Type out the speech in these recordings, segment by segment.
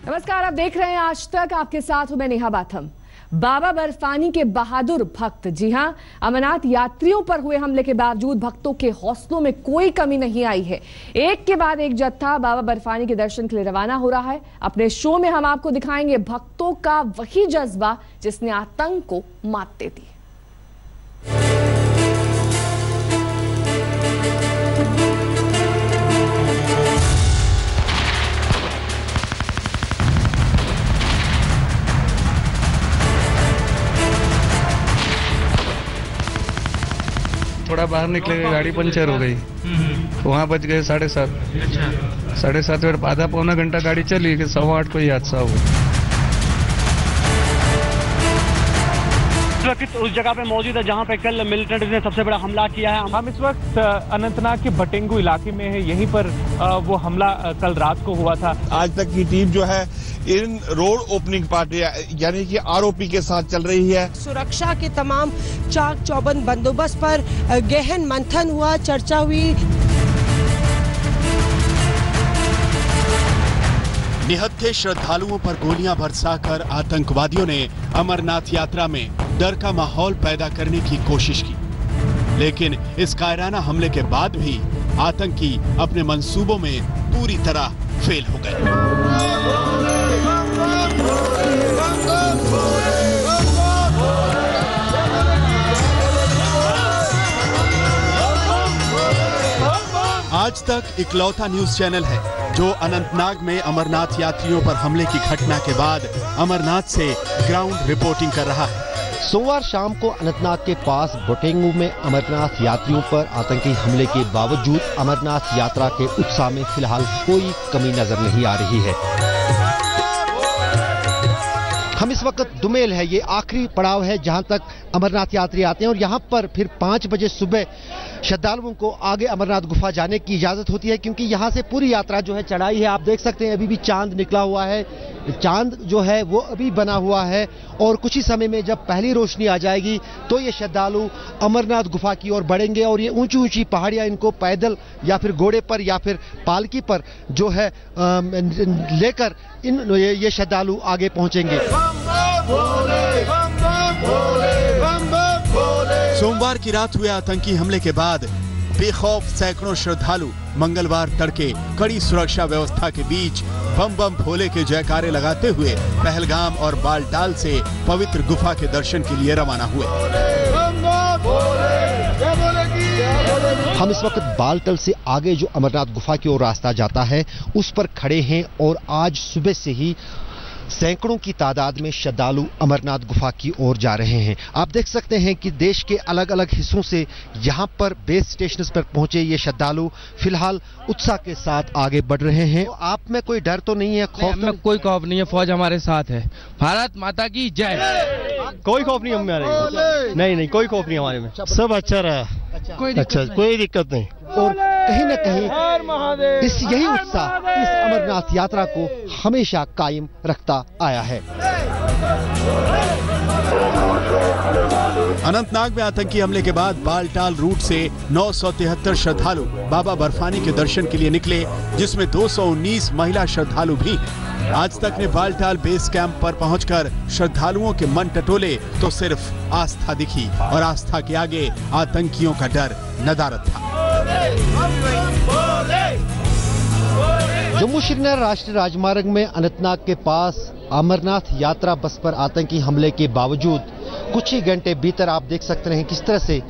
नमस्कार, आप देख रहे हैं आज तक। आपके साथ हूं मैं नेहा बाथम। बाबा बर्फानी के बहादुर भक्त, जी हां, अमरनाथ यात्रियों पर हुए हमले के बावजूद भक्तों के हौसलों में कोई कमी नहीं आई है। एक के बाद एक जत्था बाबा बर्फानी के दर्शन के लिए रवाना हो रहा है। अपने शो में हम आपको दिखाएंगे भक्तों का वही जज्बा जिसने आतंक को मात दे दी। थोड़ा बाहर निकले, गाड़ी पंचर हो गई। वहाँ बच गए 7:30। 7:30 आधा पौना घंटा गाड़ी चली कि 8:15 को ही हादसा हुआ। उस जगह पे मौजूद है जहां पे कल मिलिटेंट ने सबसे बड़ा हमला किया है। हम इस वक्त अनंतनाग के भटेंगू इलाके में है। यहीं पर वो हमला कल रात को हुआ था। आज तक की टीम जो है इन रोड ओपनिंग पार्टी यानी कि आरओपी के साथ चल रही है। सुरक्षा के तमाम चाक चौबंद बंदोबस्त पर गहन मंथन हुआ, चर्चा हुई। निहत्थे श्रद्धालुओं पर गोलियां बरसाकर आतंकवादियों ने अमरनाथ यात्रा में डर का माहौल पैदा करने की कोशिश की, लेकिन इस कायराना हमले के बाद भी आतंकी अपने मंसूबों में पूरी तरह फेल हो गए। आज तक इकलौता न्यूज चैनल है जो अनंतनाग में अमरनाथ यात्रियों पर हमले की घटना के बाद अमरनाथ से ग्राउंड रिपोर्टिंग कर रहा है। सोमवार शाम को अनंतनाग के पास भटेंगू में अमरनाथ यात्रियों पर आतंकी हमले के बावजूद अमरनाथ यात्रा के उत्साह में फिलहाल कोई कमी नजर नहीं आ रही है। हम इस वक्त दुमेल है, ये आखिरी पड़ाव है जहां तक अमरनाथ यात्री आते हैं और यहां पर फिर 5 बजे सुबह श्रद्धालुओं को आगे अमरनाथ गुफा जाने की इजाजत होती है, क्योंकि यहां से पूरी यात्रा जो है चढ़ाई है। आप देख सकते हैं अभी भी चांद निकला हुआ है, चांद जो है वो अभी बना हुआ है और कुछ ही समय में जब पहली रोशनी आ जाएगी तो ये श्रद्धालु अमरनाथ गुफा की ओर बढ़ेंगे और ये ऊंची ऊंची पहाड़ियां इनको पैदल या फिर घोड़े पर या फिर पालकी पर जो है लेकर ये श्रद्धालु आगे पहुंचेंगे। सोमवार की रात हुए आतंकी हमले के बाद बेखौफ सैकड़ों श्रद्धालु मंगलवार तड़के कड़ी सुरक्षा व्यवस्था के बीच बम बम भोले के जयकारे लगाते हुए पहलगाम और बालटाल से पवित्र गुफा के दर्शन के लिए रवाना हुए। हम इस वक्त बालटल से आगे जो अमरनाथ गुफा की ओर रास्ता जाता है उस पर खड़े हैं और आज सुबह से ही सैकड़ों की तादाद में श्रद्धालु अमरनाथ गुफा की ओर जा रहे हैं। आप देख सकते हैं कि देश के अलग अलग हिस्सों से यहाँ पर बेस स्टेशन पर पहुंचे ये श्रद्धालु फिलहाल उत्साह के साथ आगे बढ़ रहे हैं। तो आप में कोई डर तो नहीं है? खौफ में कोई खौफ नहीं है, फौज हमारे साथ है। भारत माता की जय। कोई खौफ नहीं हमारे, नहीं कोई खौफ नहीं हमारे में, सब अच्छा रहा। अच्छा, कोई दिक्कत नहीं। और कहीं न कहीं इस यही उत्साह इस अमरनाथ यात्रा को हमेशा कायम रखता आया है। अनंतनाग में आतंकी हमले के बाद बालटाल रूट से 973 श्रद्धालु बाबा बर्फानी के दर्शन के लिए निकले, जिसमें 219 महिला श्रद्धालु भी। आज तक ने बालटाल बेस कैंप पर पहुंचकर श्रद्धालुओं के मन टटोले तो सिर्फ आस्था दिखी और आस्था के आगे आतंकियों का डर नदारद था। जम्मू श्रीनगर राष्ट्रीय राजमार्ग में अनंतनाग के पास अमरनाथ यात्रा बस पर आतंकी हमले के बावजूद कुछ ही घंटे भीतर आप देख सकते हैं किस तरह से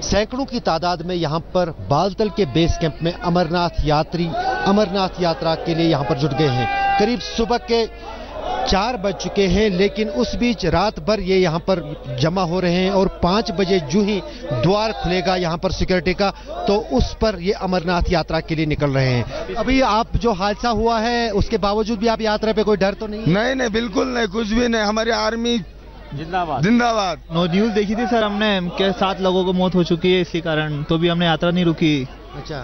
सैकड़ों की तादाद में यहां पर बालतल के बेस कैंप में अमरनाथ यात्री अमरनाथ यात्रा के लिए यहां पर जुट गए हैं। करीब सुबह के 4 बज चुके हैं, लेकिन उस बीच रात भर ये यहाँ पर जमा हो रहे हैं और 5 बजे जो ही द्वार खुलेगा यहाँ पर सिक्योरिटी का तो उस पर ये अमरनाथ यात्रा के लिए निकल रहे हैं। अभी आप जो हादसा हुआ है उसके बावजूद भी आप यात्रा पे कोई डर तो नहीं? नहीं, बिल्कुल नहीं, कुछ भी नहीं। हमारी आर्मी जिंदाबाद जिंदाबाद। न्यूज देखी थी सर हमने कि 7 लोगों को मौत हो चुकी है, इसी कारण तो भी हमने यात्रा नहीं रुकी। अच्छा,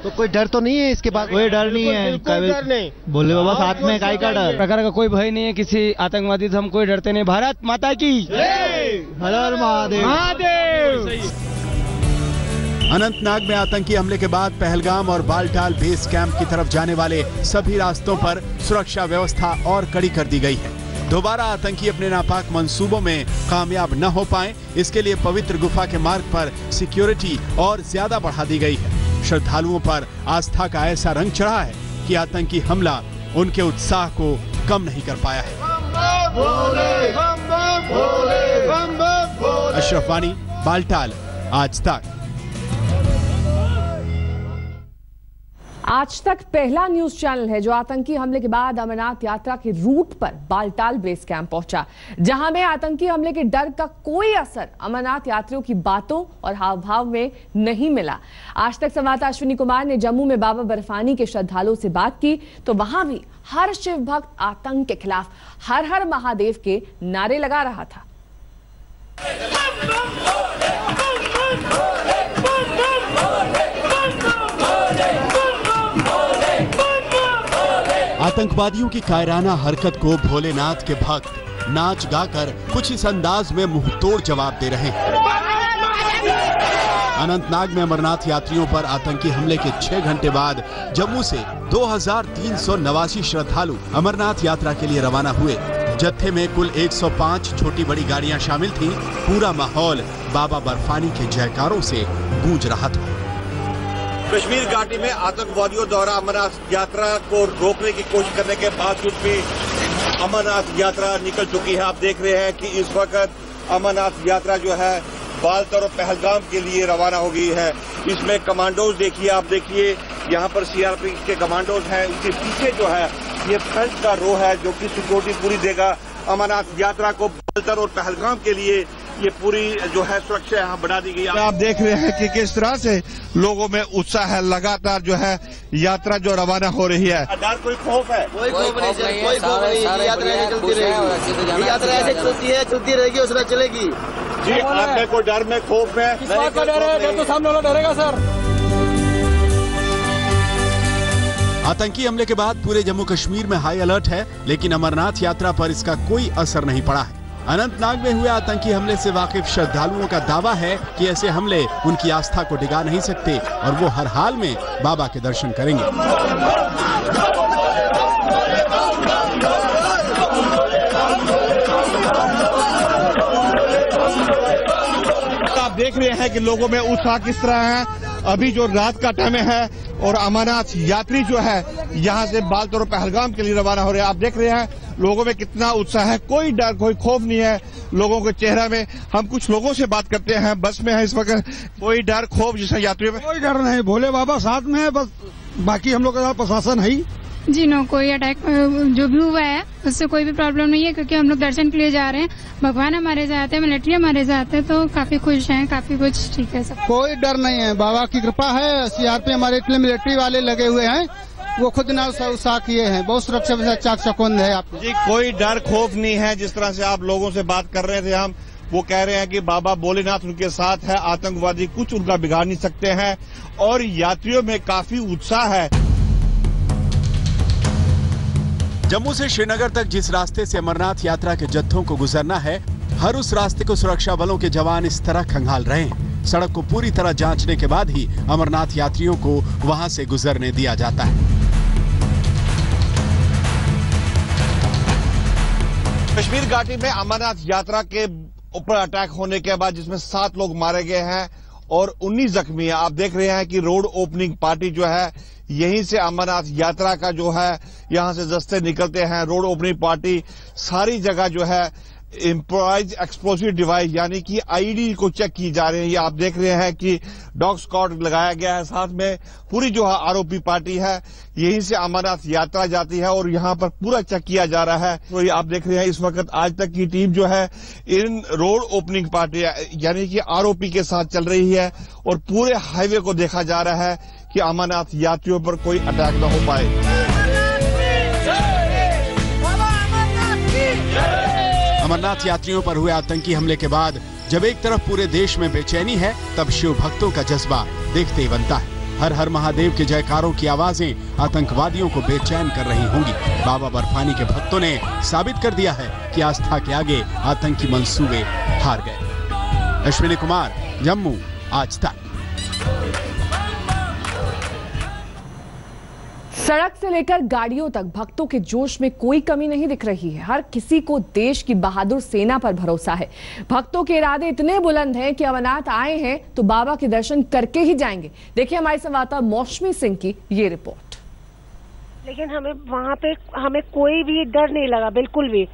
तो कोई डर तो नहीं है इसके बाद? कोई डर नहीं है, डर नहीं। बोले बाबा साथ में काय का डर, प्रकार का कोई भय नहीं है किसी आतंकवादी से, हम कोई डरते नहीं। भारत माता की हर हर महादेव। अनंतनाग में आतंकी हमले के बाद पहलगाम और बालटाल बेस कैंप की तरफ जाने वाले सभी रास्तों पर सुरक्षा व्यवस्था और कड़ी कर दी गई है। दोबारा आतंकी अपने नापाक मंसूबों में कामयाब न हो पाएं, इसके लिए पवित्र गुफा के मार्ग पर सिक्योरिटी और ज्यादा बढ़ा दी गई है। श्रद्धालुओं पर आस्था का ऐसा रंग चढ़ा है कि आतंकी हमला उनके उत्साह को कम नहीं कर पाया है। अशरफ वानी, बालटाल, आज तक। आज तक पहला न्यूज चैनल है जो आतंकी हमले के बाद अमरनाथ यात्रा के रूट पर बालटाल बेस कैंप पहुंचा, जहां में आतंकी हमले के डर का कोई असर अमरनाथ यात्रियों की बातों और हाव भाव में नहीं मिला। आज तक संवाददाता अश्विनी कुमार ने जम्मू में बाबा बर्फानी के श्रद्धालुओं से बात की तो वहां भी हर शिव भक्त आतंक के खिलाफ हर हर महादेव के नारे लगा रहा था। आतंकवादियों की कायराना हरकत को भोलेनाथ के भक्त नाच गाकर कुछ इस अंदाज में मुंहतोड़ जवाब दे रहे हैं। अनंतनाग में अमरनाथ यात्रियों पर आतंकी हमले के 6 घंटे बाद जम्मू से 2389 श्रद्धालु अमरनाथ यात्रा के लिए रवाना हुए। जत्थे में कुल 105 छोटी बड़ी गाड़ियां शामिल थीं। पूरा माहौल बाबा बर्फानी के जयकारों से गूंज रहा था। कश्मीर घाटी में आतंकवादियों द्वारा अमरनाथ यात्रा को रोकने की कोशिश करने के बावजूद भी अमरनाथ यात्रा निकल चुकी है। आप देख रहे हैं कि इस वक्त अमरनाथ यात्रा जो है बालताल और पहलगाम के लिए रवाना हो गई है। इसमें कमांडोज देखिए, आप देखिए यहाँ पर सीआरपीएफ के कमांडोज हैं। इसके पीछे जो है ये फ्रंट का रो है जो कि सिक्योरिटी पूरी देगा। अमरनाथ यात्रा को बालताल और पहलगाम के लिए ये पूरी जो है सुरक्षा यहाँ बढ़ा दी गई। आप देख रहे हैं कि किस तरह से लोगों में उत्साह है। लगातार जो है यात्रा जो रवाना हो रही है। डर कोई खौफ है? कोई खौफ नहीं, कोई खौफ नहीं। यात्रा ऐसे चलती रहेगी, यात्रा ऐसे चलती है, चलती रहेगी, उस तरह चलेगी। जी, आपने कोई डर में खौफ में? किस बात का डर है? डर तो सामने वाला डरेगा सर। आतंकी हमले के बाद पूरे जम्मू कश्मीर में हाई अलर्ट है, लेकिन अमरनाथ यात्रा पर इसका कोई असर नहीं पड़ा है। अनंतनाग में हुए आतंकी हमले से वाकिफ श्रद्धालुओं का दावा है कि ऐसे हमले उनकी आस्था को डिगा नहीं सकते और वो हर हाल में बाबा के दर्शन करेंगे। आप देख रहे हैं कि लोगों में उत्साह किस तरह है। अभी जो रात का टाइम है और अमरनाथ यात्री जो है यहाँ से बालताल और पहलगाम के लिए रवाना हो रहे हैं। आप देख रहे हैं लोगों में कितना उत्साह है, कोई डर कोई खौफ नहीं है लोगों के चेहरा में। हम कुछ लोगों से बात करते हैं, बस में है इस वक्त। कोई डर खौफ जैसा यात्रियों में? कोई डर नहीं, भोले बाबा साथ में है, बस बाकी हम लोग का प्रशासन है जी। नो, कोई अटैक जो भी हुआ है उससे कोई भी प्रॉब्लम नहीं है, क्योंकि हम लोग दर्शन के लिए जा रहे हैं। भगवान हमारे साथ है, मिलिट्री हमारे साथ है, तो काफी खुश हैं, काफी कुछ ठीक है सब। कोई डर नहीं है, बाबा की कृपा है। सीआरपी हमारे इतने मिलिट्री वाले लगे हुए हैं, वो खुद ना उत्साह किए हैं, बहुत सुरक्षा से चाक चौबंद है। आप जी, कोई डर खौफ नहीं है। जिस तरह से आप लोगों से बात कर रहे थे हम, वो कह रहे हैं कि बाबा भोलेनाथ उनके साथ है, आतंकवादी कुछ उनका बिगाड़ नहीं सकते हैं और यात्रियों में काफी उत्साह है। जम्मू से श्रीनगर तक जिस रास्ते से अमरनाथ यात्रा के जत्थों को गुजरना है, हर उस रास्ते को सुरक्षा बलों के जवान इस तरह खंगाल रहे हैं। सड़क को पूरी तरह जांचने के बाद ही अमरनाथ यात्रियों को वहां से गुजरने दिया जाता है। कश्मीर घाटी में अमरनाथ यात्रा के ऊपर अटैक होने के बाद जिसमें 7 लोग मारे गए हैं और 19 जख्मी है। आप देख रहे हैं कि रोड ओपनिंग पार्टी जो है यहीं से अमरनाथ यात्रा का जो है यहां से दस्ते निकलते हैं। रोड ओपनिंग पार्टी सारी जगह जो है इम्प्रोवाइज एक्सप्लोसिव डिवाइस यानी कि आईडी को चेक की जा रही है। ये आप देख रहे हैं कि डॉग स्क्वाड लगाया गया है, साथ में पूरी जो है आरोपी पार्टी है यहीं से अमरनाथ यात्रा जाती है और यहां पर पूरा चेक किया जा रहा है। तो ये आप देख रहे हैं इस वक्त आज तक की टीम जो है इन रोड ओपनिंग पार्टी यानी कि आरोपी के साथ चल रही है और पूरे हाईवे को देखा जा रहा है कि अमरनाथ यात्रियों पर कोई अटैक न हो पाए। अमरनाथ यात्रियों पर हुए आतंकी हमले के बाद जब एक तरफ पूरे देश में बेचैनी है, तब शिव भक्तों का जज्बा देखते ही बनता है। हर हर महादेव के जयकारों की आवाजें आतंकवादियों को बेचैन कर रही होंगी। बाबा बर्फानी के भक्तों ने साबित कर दिया है कि आस्था के आगे आतंकी मंसूबे हार गए। अश्विनी कुमार, जम्मू, आज तक। सड़क से लेकर गाड़ियों तक भक्तों के जोश में कोई कमी नहीं दिख रही है। हर किसी को देश की बहादुर सेना पर भरोसा है। भक्तों के इरादे इतने बुलंद हैं कि अमरनाथ आए हैं तो बाबा के दर्शन करके ही जाएंगे। देखिए हमारे संवाददाता मौसमी सिंह की ये रिपोर्ट। लेकिन हमें वहाँ पे हमें कोई भी डर नहीं लगा, बिल्कुल भी।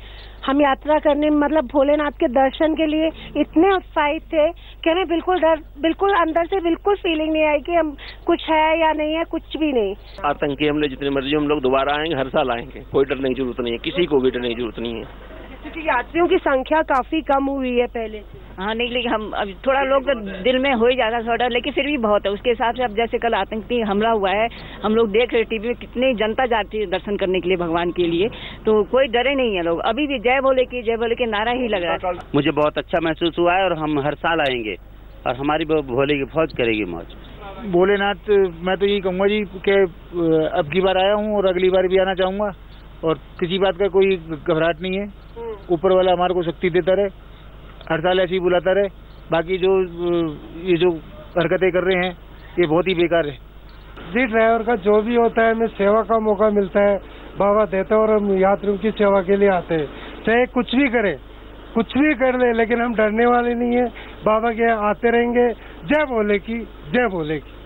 हम यात्रा करने मतलब भोलेनाथ के दर्शन के लिए इतने उत्साहित थे कि हमें बिल्कुल अंदर से बिल्कुल फीलिंग नहीं आई कि हम कुछ है या नहीं है, कुछ भी नहीं। आतंकी हमले जितने मर्जी हम लोग दोबारा आएंगे, हर साल आएंगे, कोई डरने की जरूरत नहीं है, किसी को भी डरने की जरूरत नहीं है। क्योंकि यात्रियों की संख्या काफी कम हुई है पहले। हाँ नहीं, लेकिन हम अब थोड़ा लोग तो दिल में हो ही जाता थोड़ा, लेकिन फिर भी बहुत है उसके हिसाब से। अब जैसे कल आतंकी हमला हुआ है, हम लोग देख रहे टीवी में कितनी जनता जाती है दर्शन करने के लिए भगवान के लिए, तो कोई डरे नहीं है लोग। अभी भी जय भोले के नारा ही लग रहा है। मुझे बहुत अच्छा महसूस हुआ है और हम हर साल आएंगे और हमारी भोले की फौज करेगी मौज। भोलेनाथ, मैं तो यही कहूँगा जी कि अब की बार आया हूँ और अगली बार भी आना चाहूँगा और किसी बात का कोई घबराहट नहीं है। ऊपर वाला हमारे को शक्ति देता रहे, हर साल ऐसे ही बुलाता रहे। बाकी ये जो हरकतें कर रहे हैं ये बहुत ही बेकार है जी। ड्राइवर का जो भी होता है, हमें सेवा का मौका मिलता है, बाबा देते हैं और हम यात्रियों की सेवा के लिए आते हैं। चाहे कुछ भी करे, कुछ भी कर ले, लेकिन हम डरने वाले नहीं है। बाबा के आते रहेंगे। जय भोले की, जय भोले की।